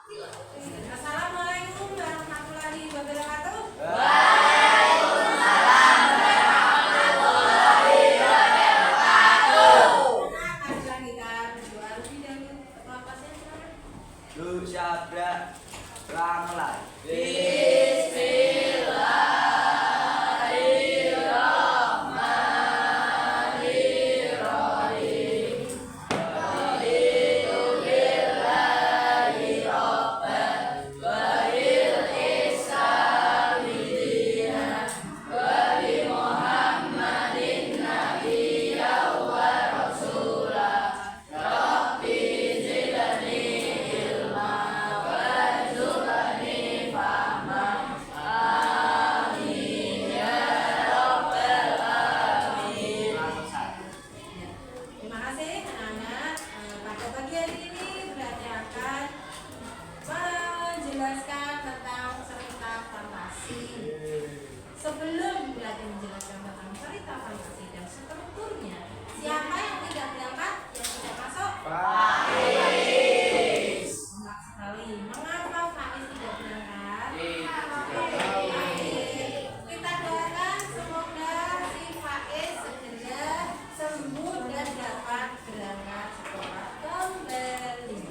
Assalamualaikum warahmatullahi wabarakatuh. Waalaikumsalam warahmatullahi wabarakatuh. Marilah kita berdoa lebih dahulu. Ketua pasien silakan. Lu sabda ramlan. Terima kasih anak-anak. Pada pagi hari ini berarti akan menjelaskan tentang cerita fantasi. Sebelum berarti menjelaskan tentang cerita fantasi dan strukturnya, siapa yang tidak berangkat, yang tidak masuk? Faiz. Enak sekali. Mengapa Faiz tidak berangkat? Kita doakan semoga si Faiz segera sembuh dan dapat berangkat sekolah kembali.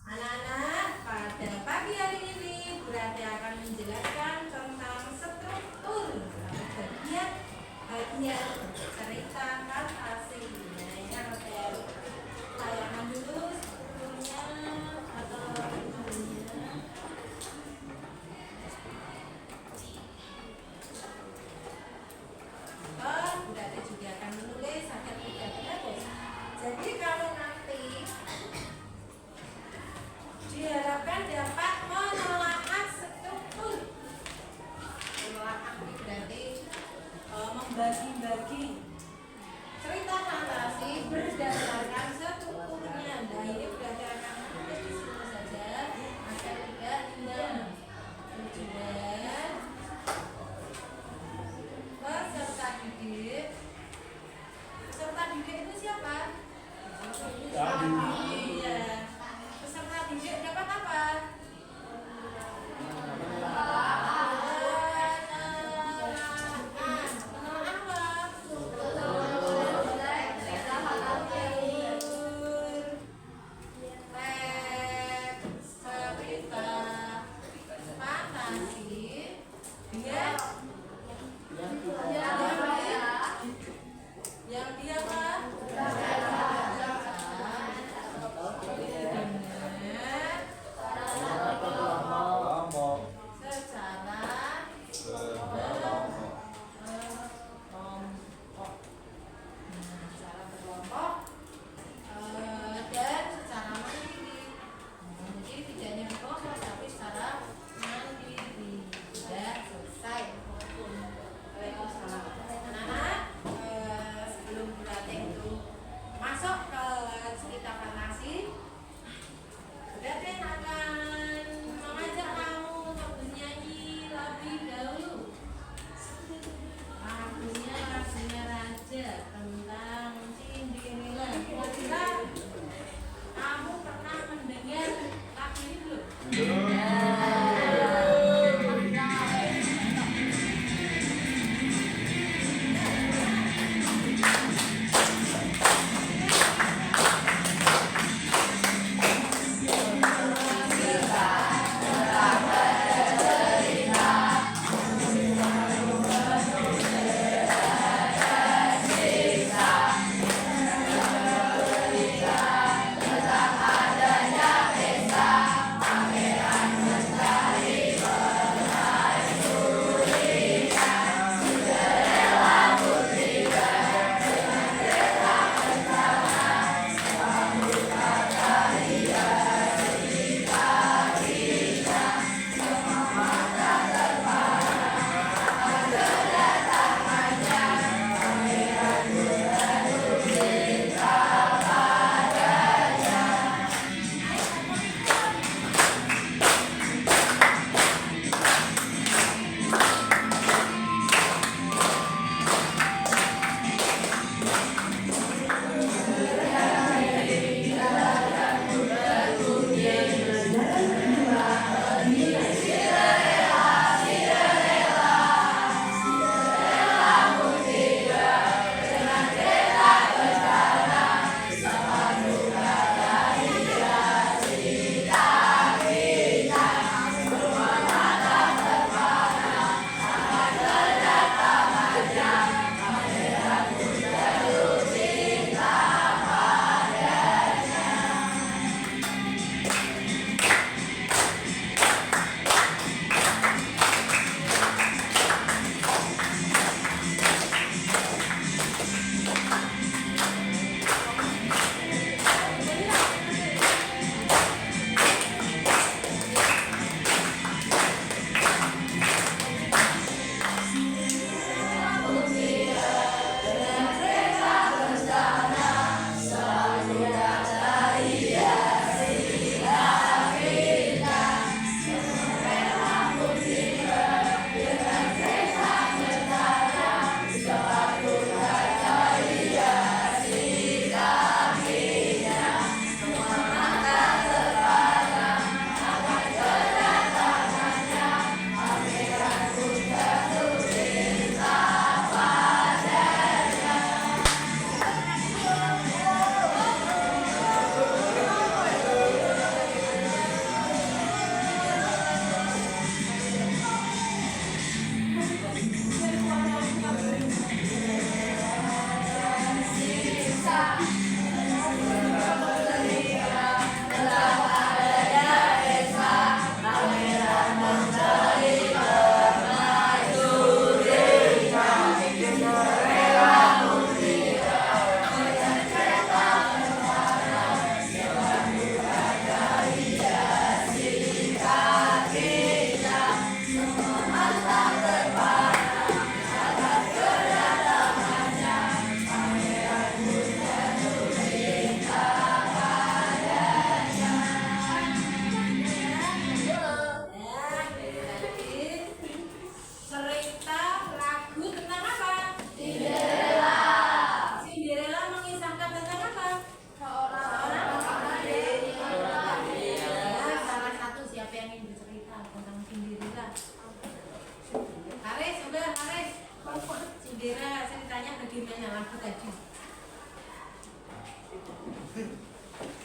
Anak-anak, pada pagi hari ini berarti akan menjelaskan tentang struktur bagian cerita lampu tadi.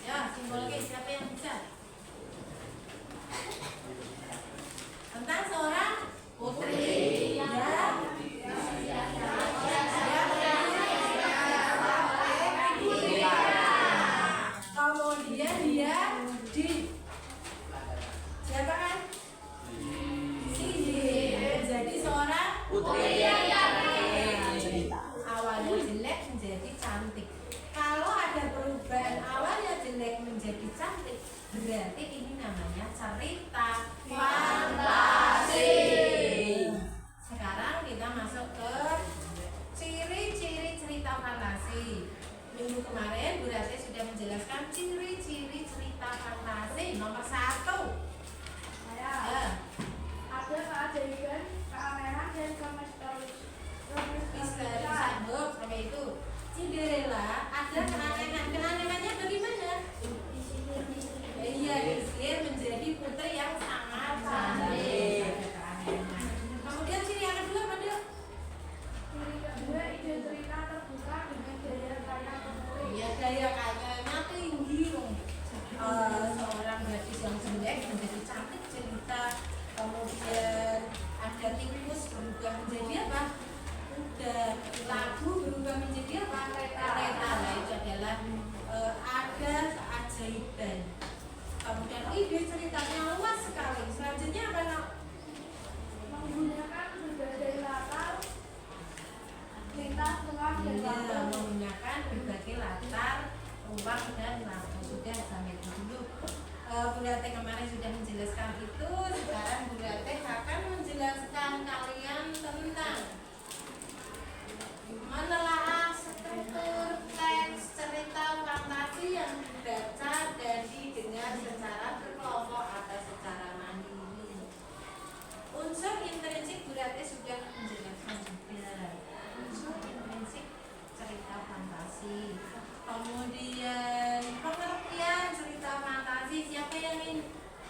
Ya, simbolnya siapa yang bisa? Tentang seorang putri. Ya. Kemudian dia di siapa kan? Sihir menjadi seorang Putri. awalnya jelek menjadi cantik. Kalau ada perubahan awalnya jelek menjadi cantik, berarti ini namanya cerita fantasi. Sekarang kita masuk ke ciri-ciri cerita fantasi. Minggu kemarin Bu Rati sudah menjelaskan ciri-ciri cerita fantasi. Nomor 1. Ada keajaiban, keanehan, dan kemisteriusan. Sampai itu Cinderella ada keanehannya bagaimana? Iya, disihir menjadi putri yang sangat cantik. Kemudian ciri yang kedua apa, Dok? Ciri kedua, ide cerita terbuka dengan daya kaya penulis. Iya, daya kayanya tinggi dong. Seorang gadis yang jelek menjadi cantik cerita. Kemudian ada tikus berubah menjadi apa? Kuda. Labu berubah menjadi apa? Kereta. Nah, itu adalah ada keajaiban. Kemudian ide ceritanya luas sekali. Selanjutnya apa, Nak? Menggunakan berbagai latar, lintas, ruang, dan Iya, waktu. menggunakan berbagai latar, ruang dan waktu. Sudah sampai itu dulu. Bu Rate kemarin sudah menjelaskan itu. Sekarang Bu Rate akan menjelaskan kalian tentang menelaah struktur teks cerita fantasi yang dibaca dan didengar secara berkelompok atau secara mandiri. Unsur intrinsik Bu Rate sudah menjelaskan juga. Unsur intrinsik cerita fantasi. Kemudian pengertian cerita fantasi. Siapa yang ingin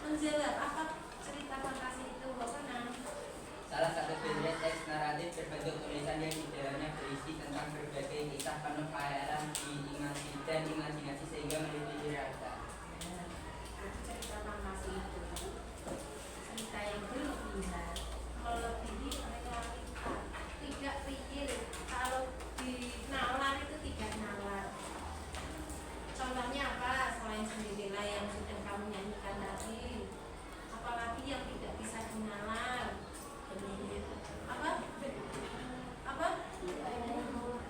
menjelaskan apa cerita fantasi itu? Bapak Salah satu genre teks naratif berbentuk tulisan yang di dalamnya berisi tentang berbagai kisah penuh khayalan, imajinasi sehingga melebihi rasa. cerita fantasi itu cerita yang berlebihan, melebihi realita, tidak real. Kalau di nalar itu tidak nalar. Contohnya apa? Selain Cinderella yang sudah kamu nyanyikan tadi, apalagi yang tidak bisa dinalar? Apa?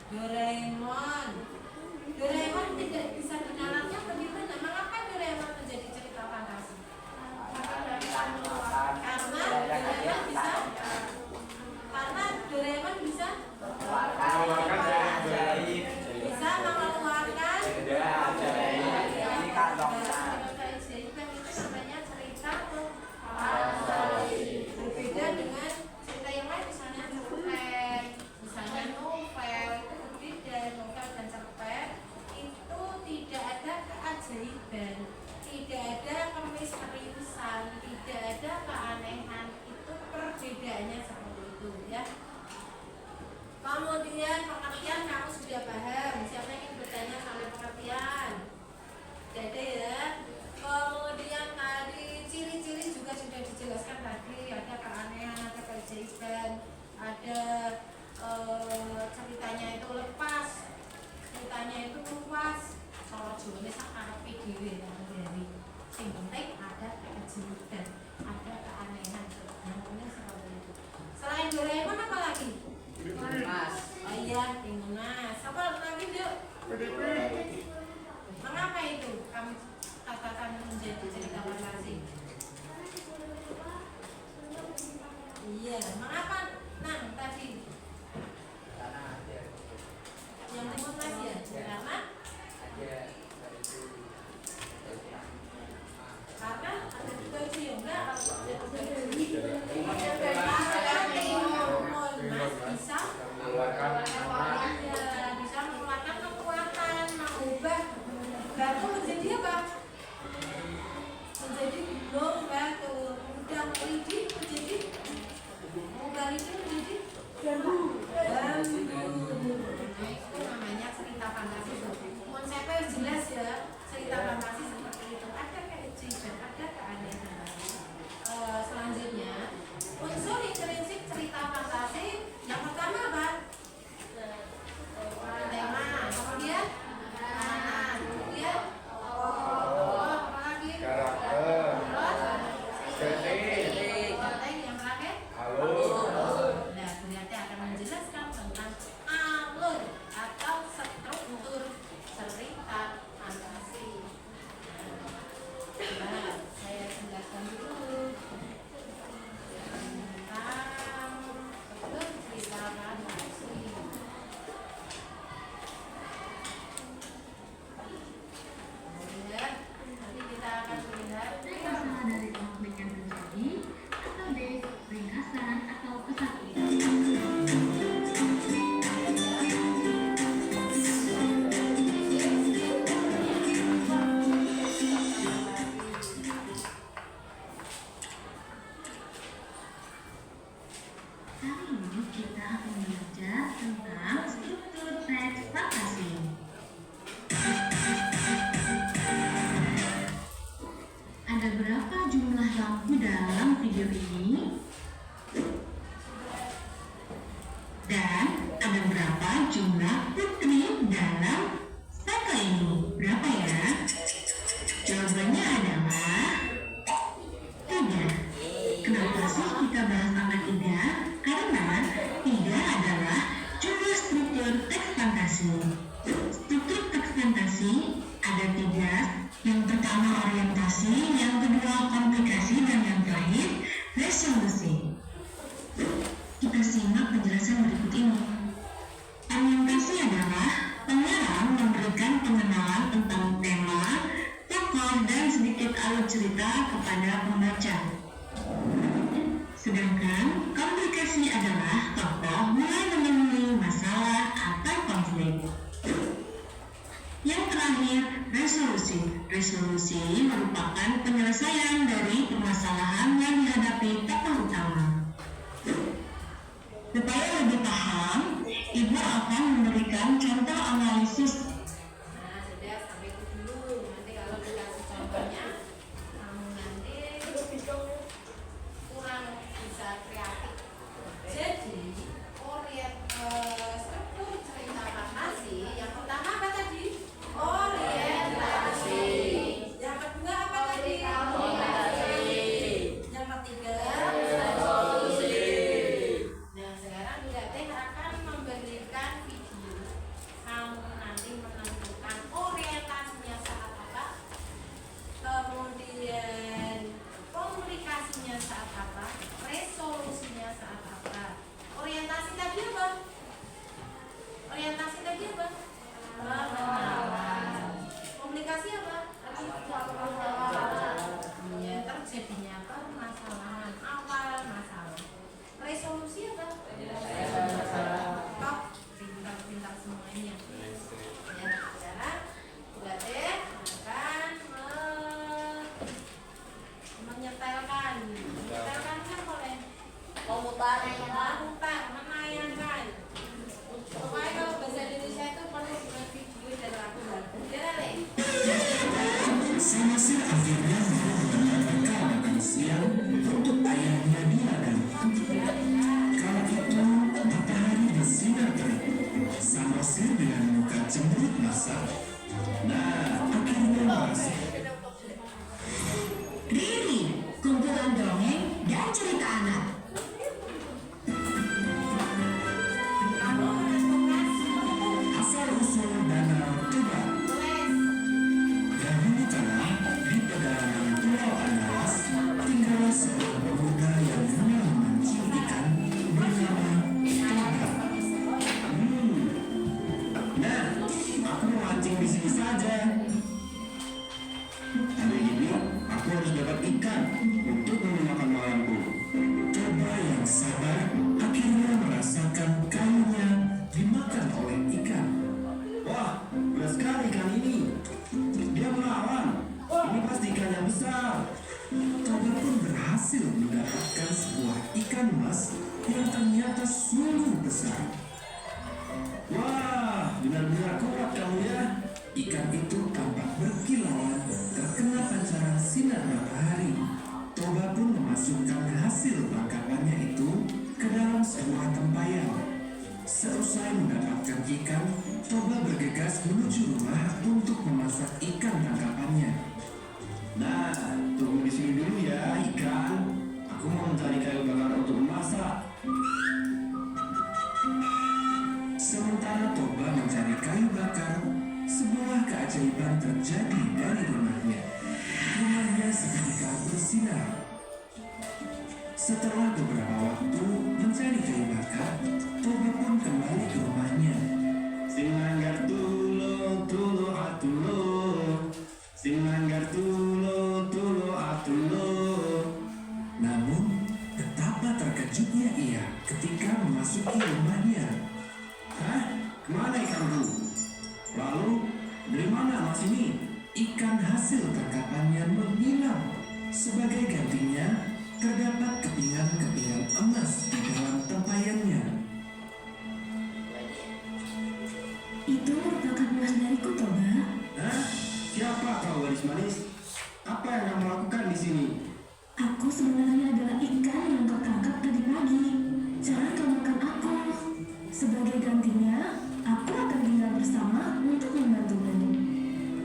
Doraemon. Doraemon tidak bisa dinalarnya bagaimana? Mengapa Doraemon menjadi cerita fantasi? Karena Doraemon bisa Mengeluarkan ajaib. bisa mengeluarkan Ini kantong. keajaiban. Itu namanya cerita fantasi. Berbeda dengan cerita yang lain, misalnya cerpen, misalnya novel. Itu berbeda. Novel dan cerpen itu tidak ada keajaiban, tidak ada kemisteriusan, tidak ada keanehan. Itu perbedaannya seperti itu, ya. Kemudian pengertian kamu sudah paham. Siapa yang ingin bertanya soal pengertian? Tidak ada, ya. Kemudian tadi ciri-ciri juga sudah dijelaskan tadi. Ada keanehan, ada keajaiban, ada ceritanya itu lepas, ceritanya itu luas. Kalau jualnya sakarepe dhewe dari sing penting ada keajaiban, ada keanehan. Namanya seperti itu. Selain Doraemon apa lagi? Mas. Oh iya, Timunas. Apa lagi, Dok? Mengapa itu kamu katakan menjadi cerita fantasi? Iya, mengapa? Nah, tadi Karena ada yang Timunas ya, karena ada juga itu ya enggak? Timunas bisa bisa mengeluarkan kekuatan, mengubah batu menjadi apa? Menjadi gunung batu, udang lidi menjadi alur cerita kepada pembaca. Sedangkan komplikasi adalah tokoh mulai menemui masalah atau konflik. Yang terakhir, resolusi. Resolusi merupakan penyelesaian dari permasalahan yang dihadapi tokoh utama. Supaya lebih paham, Ibu akan memberikan contoh analisis. Nah, sudah sampai itu dulu. Nanti kalau dikasih contohnya, kamu nanti kurang bisa kreatif. Jadi, struktur cerita narasi yang pertama apa tadi? Orientasi. Yang kedua apa tadi? Komunikasi. Yang ketiga resolusi. Nah, sekarang Bu Teh akan memberikan video. Kamu nanti menentukan orientasinya saat apa, kemudian komunikasinya saat apa, resolusinya saat apa. Orientasi tadi apa? Orientasi tadi apa? Pengenalan. Komunikasi apa? Ya, terjadinya permasalahan, awal masalah. Resolusi apa? Kok pintar-pintar semuanya. Ya, sekarang Bu Teh akan menyetelkan. Menyetelkannya boleh. Memutar, menayangkan. Pokoknya kalau bahasa Indonesia itu penuh dengan video dan lagu-lagu. Ya, Le? Samosir akhirnya mau mendengar makan siang untuk ayahnya di ladang. Kala itu matahari bersinar terik. Samosir dengan muka cemberut basah. Nah, akhirnya merasa Riri, kumpulan dongeng dan cerita anak. Kamu menentukan seluruh asal-usul danau Toba. les. Dahulu kala di pedalaman Pulau Andalas tinggallah seorang pemuda yang senang memancing ikan bernama Toba. Nah, aku mau mancing di sini saja. Hari ini aku harus dapat ikan untuk memakan malamku. Toba yang sabar akhirnya merasakan kayunya dimakan oleh ikan. Wah, berat sekali ikan ini. Dia melawan. Ini pasti ikan yang besar. Toba pun berhasil mendapatkan sebuah ikan emas yang ternyata sungguh besar. Wah, benar-benar kuat kamu ya. Ikan itu tampak berkilauan terkena pancaran sinar matahari. Toba pun memasukkan hasil tangkapannya itu ke dalam sebuah tempayan. Seusai mendapatkan ikan, Toba bergegas menuju rumah untuk memasak ikan tangkapannya. Nah, tunggu di sini dulu ya ikan. Aku mau mencari kayu bakar untuk memasak. Sementara Toba mencari kayu bakar, sebuah keajaiban terjadi dari rumahnya. Rumahnya seketika bersinar. Setelah beberapa waktu mencari kayu bakar, Toba pun kembali ke rumahnya. Sing langgar tulo tulo atulo, sing langgar tulo tulo atulo. Namun betapa terkejutnya ia ketika memasuki rumahnya. Hah? Kemana ikanku? Lalu dari mana mas ini? Ikan hasil tangkapannya menghilang. Sebagai gantinya terdapat kepingan-kepingan emas di dalam tempayannya. Itu merupakan emas dariku, Toba. Hah? Siapa kau gadis manis? Apa yang kamu lakukan di sini? Aku sebenarnya adalah ikan yang kau tangkap tadi pagi. Jangan kau makan aku. Sebagai gantinya, aku akan tinggal bersama untuk membantumu.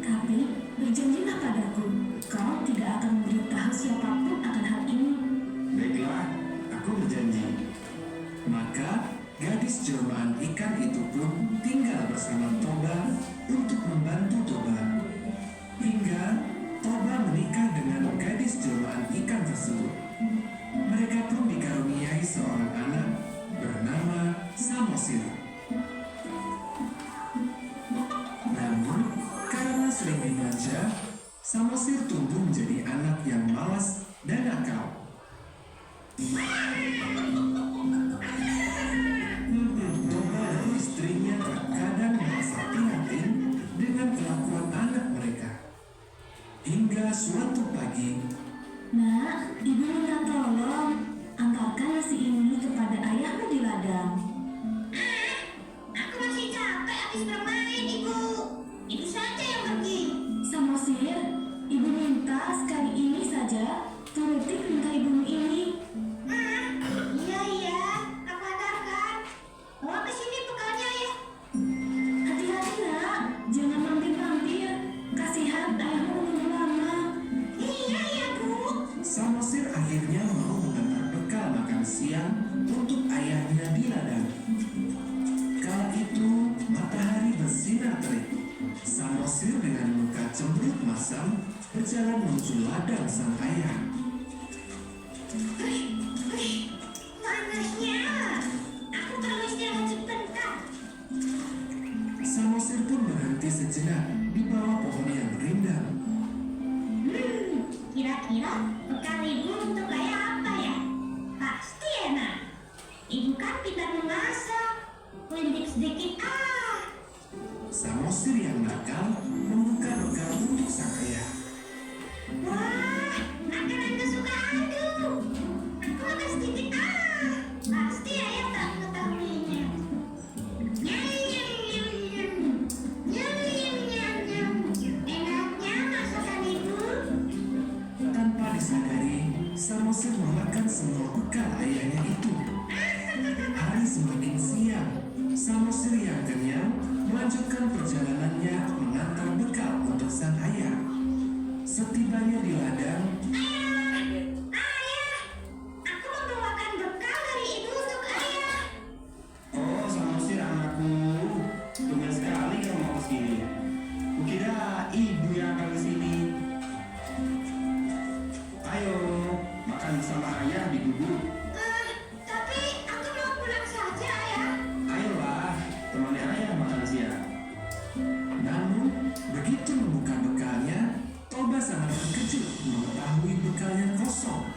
Tapi berjanjilah padaku, kau tidak akan memberitahu siapapun akan hal ini. Baiklah, aku berjanji. Maka gadis jelmaan ikan itu pun tinggal bersama Toba untuk membantu Toba. Hingga Toba menikah dengan gadis jelmaan ikan tersebut. Mereka pun dikaruniai seorang anak bernama Samosir. Namun, karena sering dimanja, Samosir Samosir tumbuh menjadi anak yang malas dan nakal. Toba dan istrinya terkadang merasa prihatin dengan kelakuan anak mereka. Hingga suatu pagi, Nak, ibu minta tolong. Antarkan nasi ini kepada ayahmu di ladang. Aku masih capek habis bermain, Ibu. Ibu saja yang pergi. Samosir, ibu minta sekali ini saja turuti perintah ibumu ini. Iya, aku antarkan. Bawa ke sini bekalnya ya. Hati-hati nak, jangan mampir-mampir. Kasihan ayahmu menunggu lama. Iya, Bu. Samosir akhirnya mau mengantar bekal makan siang untuk ayahnya di ladang. Kala itu matahari bersinar terik. Samosir dengan muka cemberut masam berjalan menuju ladang sang ayah. Panasnya. Aku perlu istirahat sebentar. Samosir pun berhenti sejenak di bawah pohon yang rindang. Kira-kira bekal Ibu untuk ayah apa ya? Pasti enak. Ibu kan pintar memasak. Kulintip sedikit Samosir yang nakal membuka bekal untuk sang ayah. Wah, makanan kesukaanku. Aku makan sedikit Pasti ayah tak mengetahuinya. Nyam, nyam, nyam, nyam. Nyam, nyam, nyam, nyam. Enaknya masakan Ibu. Tanpa disadari, Samosir memakan semua bekal ayahnya itu. Hari semakin siang, Samosir yang kenyang melanjutkan perjalanannya mengantar bekal untuk sang ayah. Setibanya di ladang, Ayah, aku membawakan bekal dari Ibu untuk ayah. Oh, Samosir anakku. Tumben sekali kamu mau kesini. Kukira ibu yang akan kesini. Ayo, makan bersama ayah di gubuk. Tapi aku mau pulang saja, ayah. Ayolah, temani ayah makan siang. namun begitu membuka bekalnya, Toba sangat terkejut mengetahui bekalnya kosong.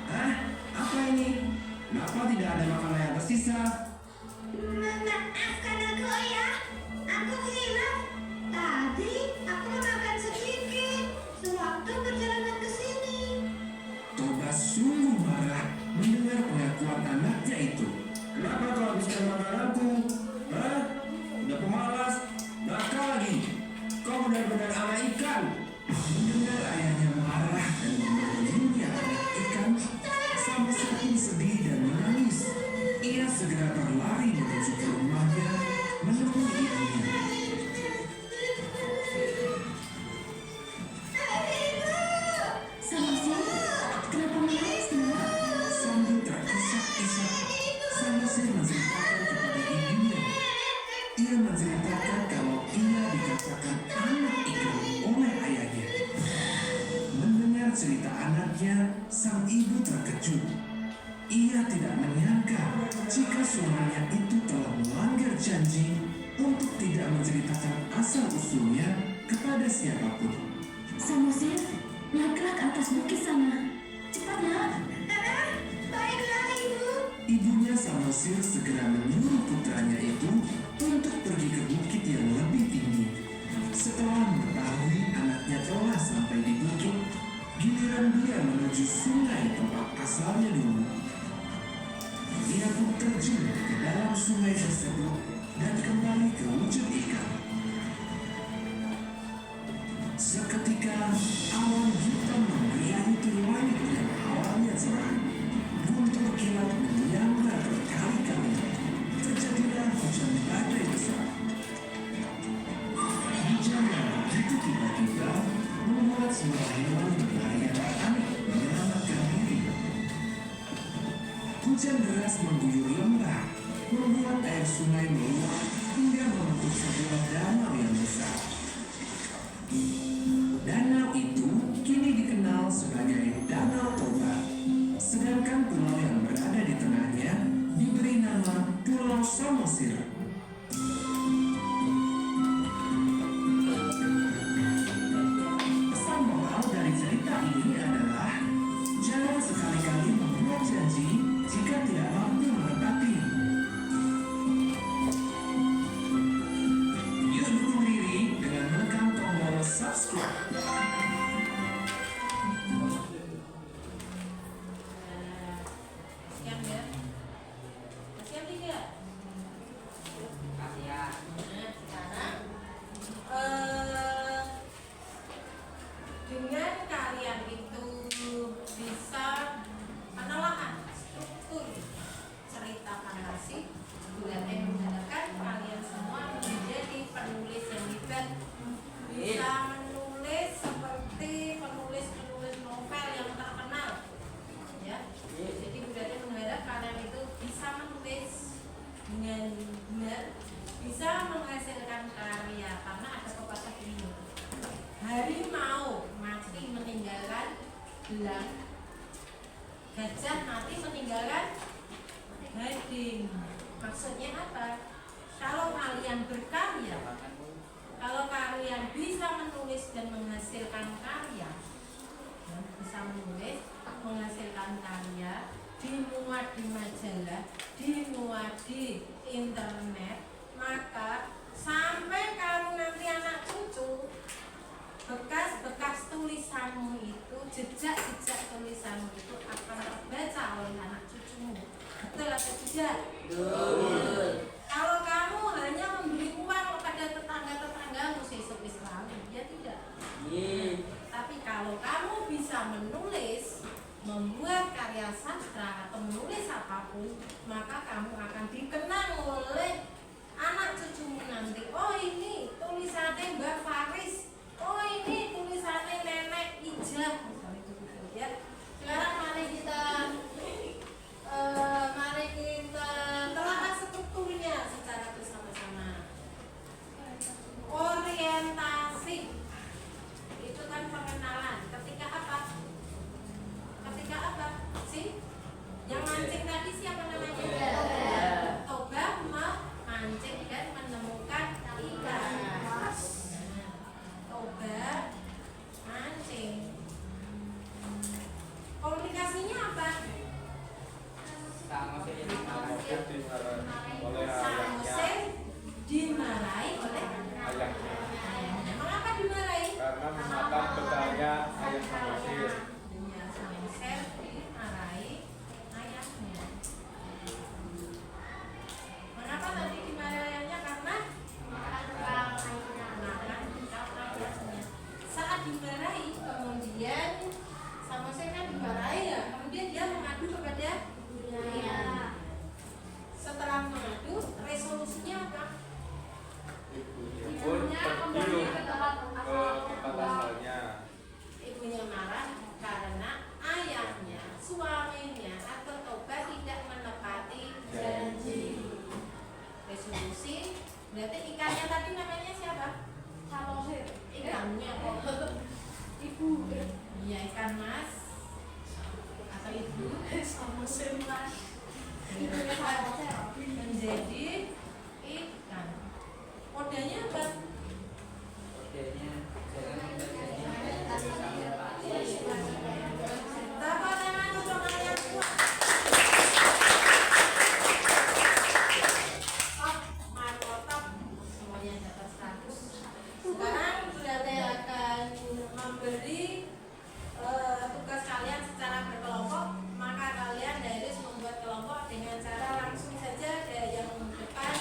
Hah? Apa ini? Kenapa tidak ada makanan yang tersisa? Maafkan aku, ayah. Aku hilaf. Tadi aku memakan sedikit sewaktu perjalanan ke sini. Toba sungguh marah mendengar pengakuan anaknya itu. Kenapa kau habiskan makananku? Hah? Udah pemalas? Nakal lagi? Kau benar-benar anak ikan. Mendengar ayahnya marah dan memarahinya anak ikan, Samosir pun sedih dan menangis. Ia segera berlari menuju ke rumahnya menemui ibunya. Samosir, kenapa menangis nak? Sambil terisak-isak, Samosir menceritakan kepada ibunya. Ia menceritakan kalau ia dikatakan anak ikan oleh ayahnya. Mendengar cerita anaknya, sang ibu terkejut. Ia tidak menyangka jika suaminya itu telah melanggar janji untuk tidak menceritakan asal-usulnya kepada siapapun. Samosir, naiklah ke atas bukit sana. Cepat nak. Baiklah, Ibu. Ibunya Samosir segera menyuruh putranya itu untuk pergi ke bukit yang lebih tinggi. Setelah mengetahui anaknya telah sampai di bukit, giliran dia menuju sungai tempat asalnya dulu. Dia pun terjun ke dalam sungai tersebut dan kembali ke wujud ikan. Seketika awan hitam memberiahi langit yang awalnya cerah. Guntur kilat menyambar berkali-kali. Terjadilah hujan badai besar. Hujan yang begitu tiba-tiba membuat semua hewan berlarian panik menyelamatkan diri. Hujan deras mengguyur lembah, membuat air sungai meluap hingga membentuk sebuah danau yang besar. Danau itu kini dikenal sebagai Danau Toba, sedangkan pulau yang berada di tengahnya diberi nama Pulau Samosir. Pesan moral dari dengan kalian itu bisa menelaah struktur cerita fantasi, berarti menggunakan kalian semua menjadi penulis yang hebat, bisa menulis seperti penulis-penulis novel yang terkenal, ya. Jadi berarti mengharap kalian itu bisa menulis dengan benar, bisa menghasilkan karya, karena ada pepatah ini, harimau mati meninggalkan gelang, gajah mati meninggalkan gading. Maksudnya apa? Kalau kalian berkarya, kalau kalian bisa menulis dan menghasilkan karya, bisa menulis, menghasilkan karya, dimuat di majalah, dimuat di internet, maka sampai kamu nanti anak cucu, bekas-bekas tulisanmu itu, jejak-jejak tulisanmu itu akan terbaca oleh anak cucumu. Betul atau tidak? Betul. Kalau kamu hanya memberi uang kepada tetangga-tetanggamu sesuk Islam, dia tidak. Tapi kalau kamu bisa menulis, membuat karya sastra atau menulis apapun, maka kamu akan dikenang oleh anak cucumu nanti. Oh, ini tulisannya Mbak Faris. Oh, ini tulisannya Nenek Ijah. Misalnya itu gitu ya. Sekarang mari kita telah strukturnya secara bersama-sama. Orientasi itu kan pengenalan. Ketika apa? Ketika apa sih? Yang mancing tadi siapa namanya? Toba memancing dan menemukan ikan. Toba mancing. Komunikasinya apa? Sama saja Samosir dimarahi oleh ayahnya. Samosir dimarahi oleh Ayahnya. Mengapa dimarahi? Karena menatap bedanya ayah Samosir. Ya, Samosir dimarahi ayahnya. Mengapa tadi dimarahi ayahnya? Karena ayahnya. Saat dimarahi, kemudian Samosir kan dimarahi ya. Kemudian dia mengadu kepada ayah. Setelah mengadu, resolusinya apa? Ibunya pun pergi ke tempat asalnya. Ibunya marah karena ayahnya, suaminya atau Toba tidak menepati janji. Resolusi, berarti ikannya tadi namanya siapa? Samosir. Ikannya kok ibu. Iya, ikan mas atau ibu Samosir mas. Menjadi ikan. Kodenya apa? Kodenya jangan menjadi sambil pati. Tepuk tangan untuk kalian semua. Top, mantap, semuanya dapat 100. Sekarang berarti akan memberi tugas kalian secara berkelompok. Maka kalian harus membuat kelompok dengan cara langsung saja dari yang depan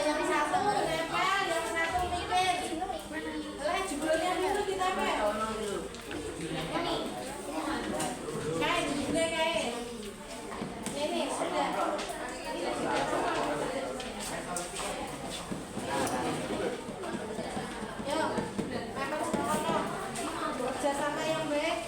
Yang satu nempel, yang satu mikir. Judulnya dulu ditempel. Kain, judulnya kain. Ini sudah. Yuk, memang sekolah. Kerjasama yang baik.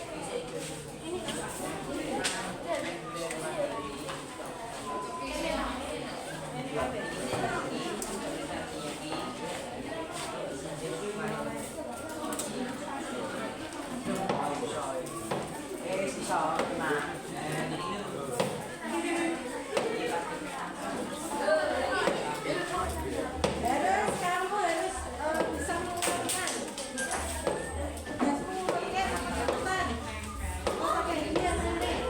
Harus kamu harus bisa mengungkapkan. Harus mengungkapkan ketakutan. Pakai dia sendiri.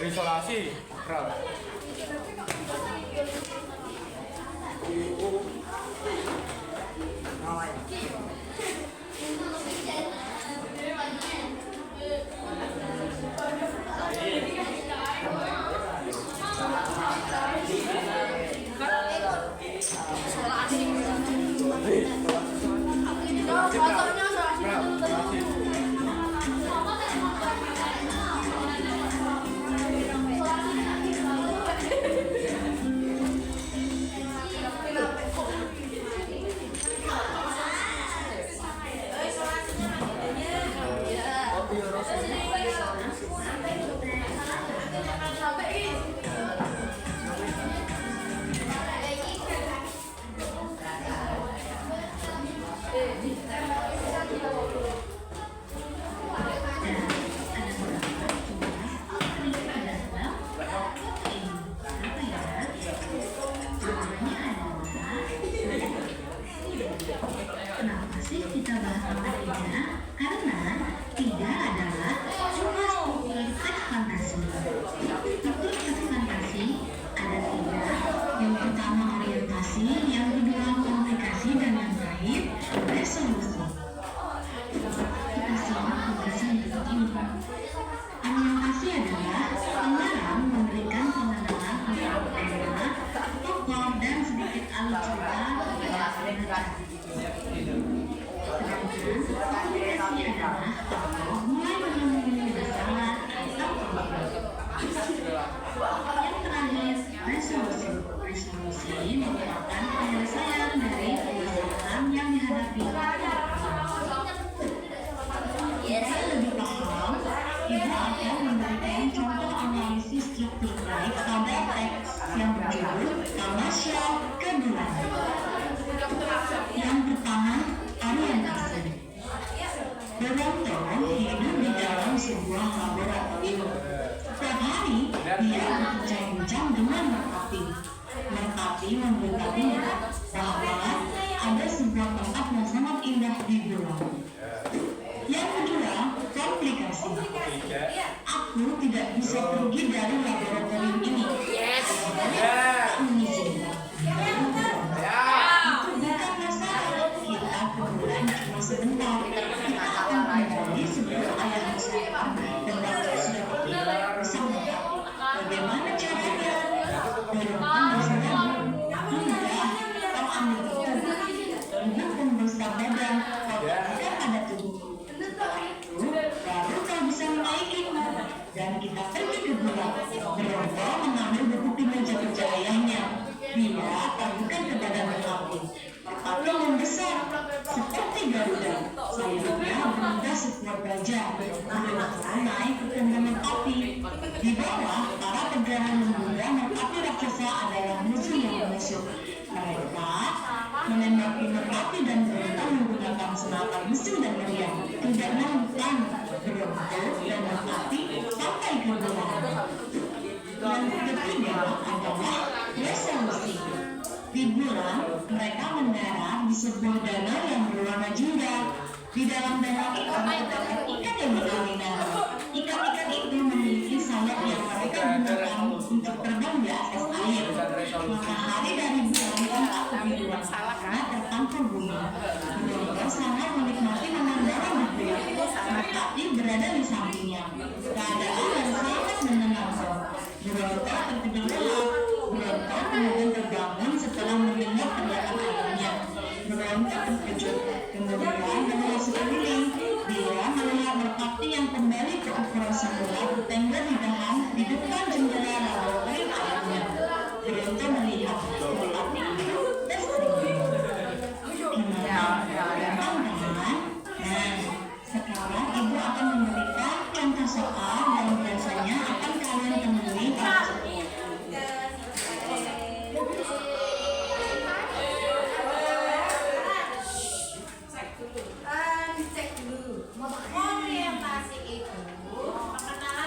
Isolasi, Ralf. sedikit alur cerita kepada anak-anak. Aplikasi adalah tokoh mulai menemui masalah atau problem. Yang terakhir, resolusi. Resolusi merupakan penyelesaian dari permasalahan yang dihadapi. Supaya lebih paham, Ibu akan memberikan contoh analisis struktur baik pada teks yang berjudul Tamasya Kedua. Yang pertama, orientasi. Boronto hidup di dalam sebuah laboratorium. Setiap hari, dia berbincang-bincang dengan Merpati. Merpati memberitahunya bahwa ada sebuah tempat yang sangat indah di Pulau. Yang kedua, komplikasi. Aku tidak bisa pergi dari laboratorium ini. Tak mengizinkan. Itu bukan masalah. Kita kebetulan cuma sebentar. Kita akan kembali sebelum ayah besar dan waktu sudah tiba bersama. Bagaimana caranya? Berulang bersama. Tidak, kau ambil itu. Ibu pun bersabda dan kau berikan pada tubuhku. Baru kau bisa menaikimu. Dan kita pergi ke gua. Beronto mengambil buku di meja kerja ayahnya. Dia tabukan kepada Merpati. Merpati membesar seperti Garuda. Sayapnya berubah sebuah gajah. Beronto naik ke pundak Merpati. Di bawah, para pegangan menduga Merpati raksasa adalah musuh yang menusuk. Mereka menembaki Merpati dan Beronto menggunakan senapan mesin dan meriam. Tidak bukan Beronto dan Merpati sampai ke bawah. Yang ketiga adalah resolusi. Di bulan, mereka mendarat di sebuah danau yang berwarna jingga. Di dalam danau itu terdapat ikan yang berlari-lari. Ikan-ikan itu memiliki sayap yang mereka gunakan untuk terbang di atas air. Matahari dari bulan tampak lebih luas karena tertampung bumi. Beronto sangat menikmati pemandangan di bulan. Merpati berada di sampingnya. Keadaan yang sangat menenangkan. Beronto tertidur lelap. Beronto kemudian terbangun setelah mendengar teriakan ayahnya. Beronto terkejut. Kemudian berlari sekeliling. Dia melihat Merpati yang kembali ke ukuran semula bertengger di dahan di depan jendela laboratorium ayahnya. Beronto melihat Merpati itu tersenyum. Teman-teman, nah sekarang ibu akan memberikan contoh soal yang biasanya akan kalian temui pada sekolah. Dicek dulu. Orientasi itu pengenalan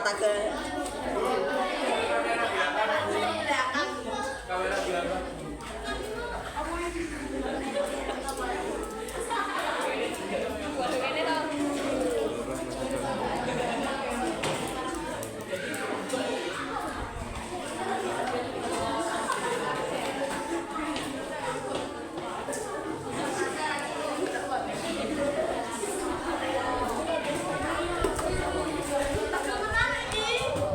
mata ke Kamera bilang Tapi mana nih?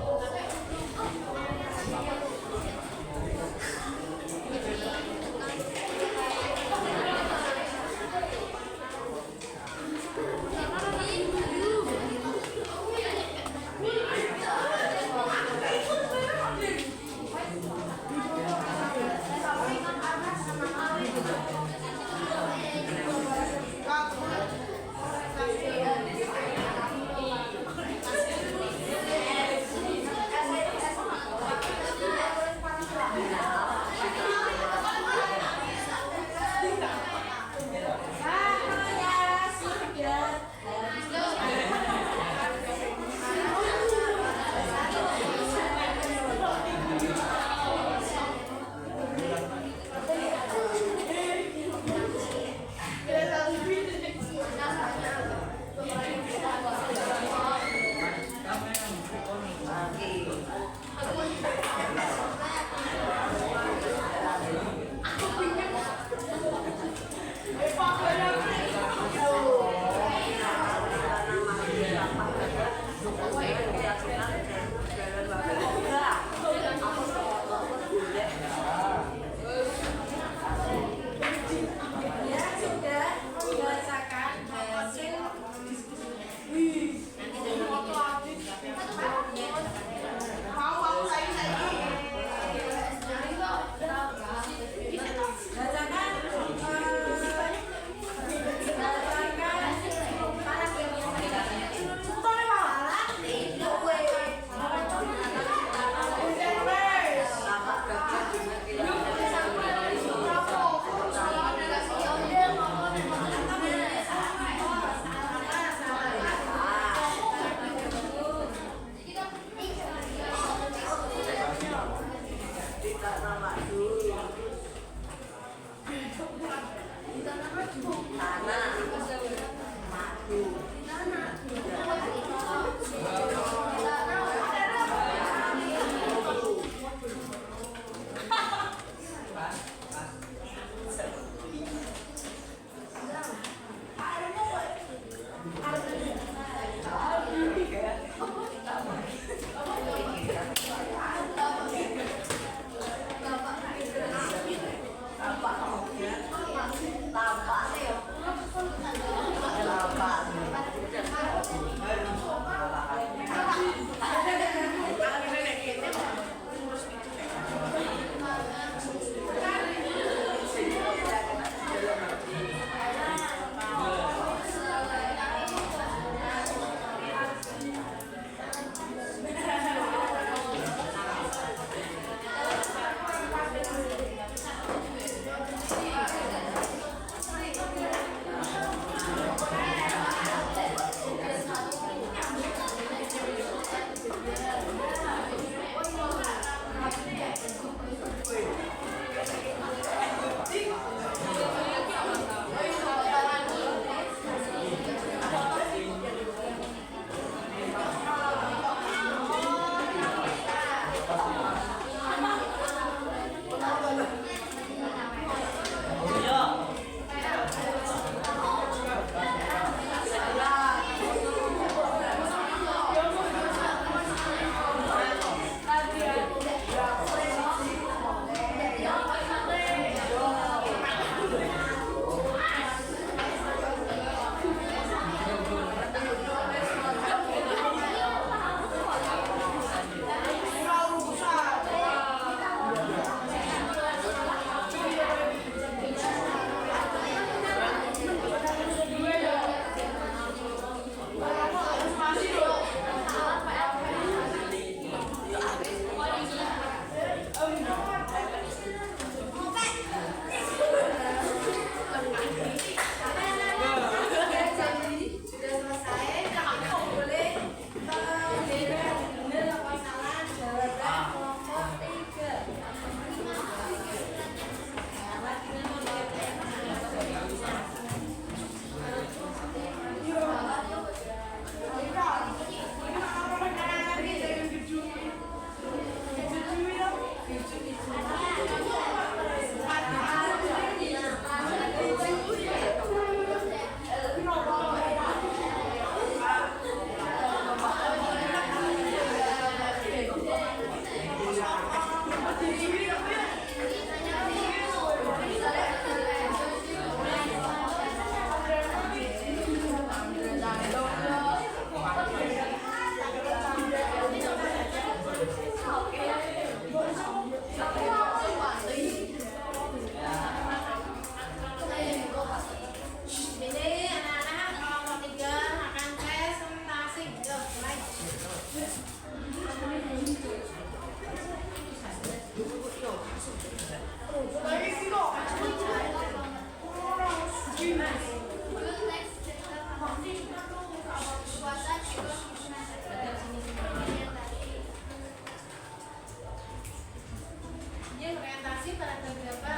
Dia orientasi pada berapa?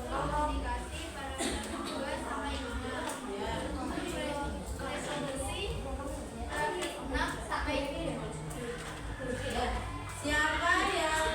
Komunikasi pada 2 sampai 5. Ya. Resolusi 6 sampai 7. Siapa yang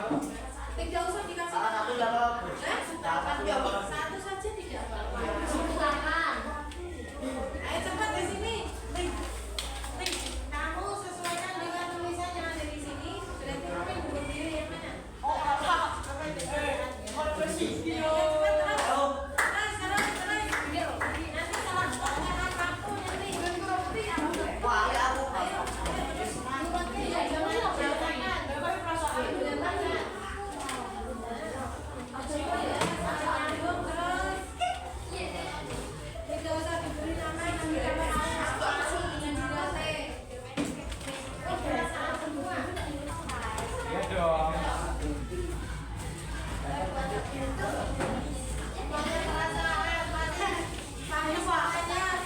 Tidak usah dikasih Salah satu jawab. Salah satu jawab. satu saja tidak apa-apa. Ayo cepat ke sini. Kamu sesuaikan dengan tulisan yang ada di sini. Berarti kamu bunuh diri yang mana? Nanti salah spot karena kamu nanti. Wah, ya aku. Iya dong.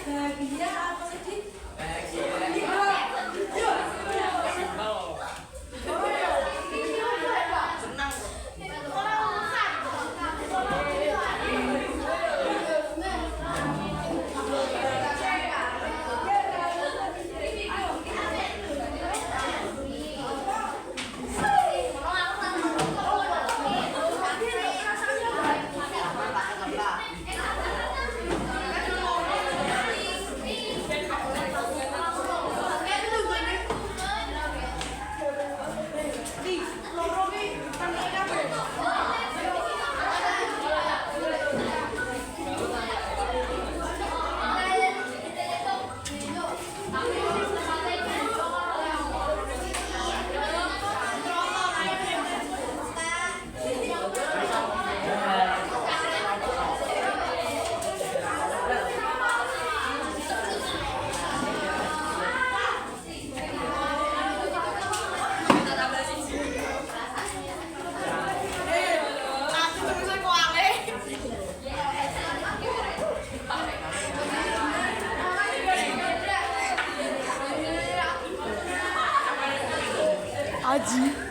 Bahagia atau sedih? Senang. Aji.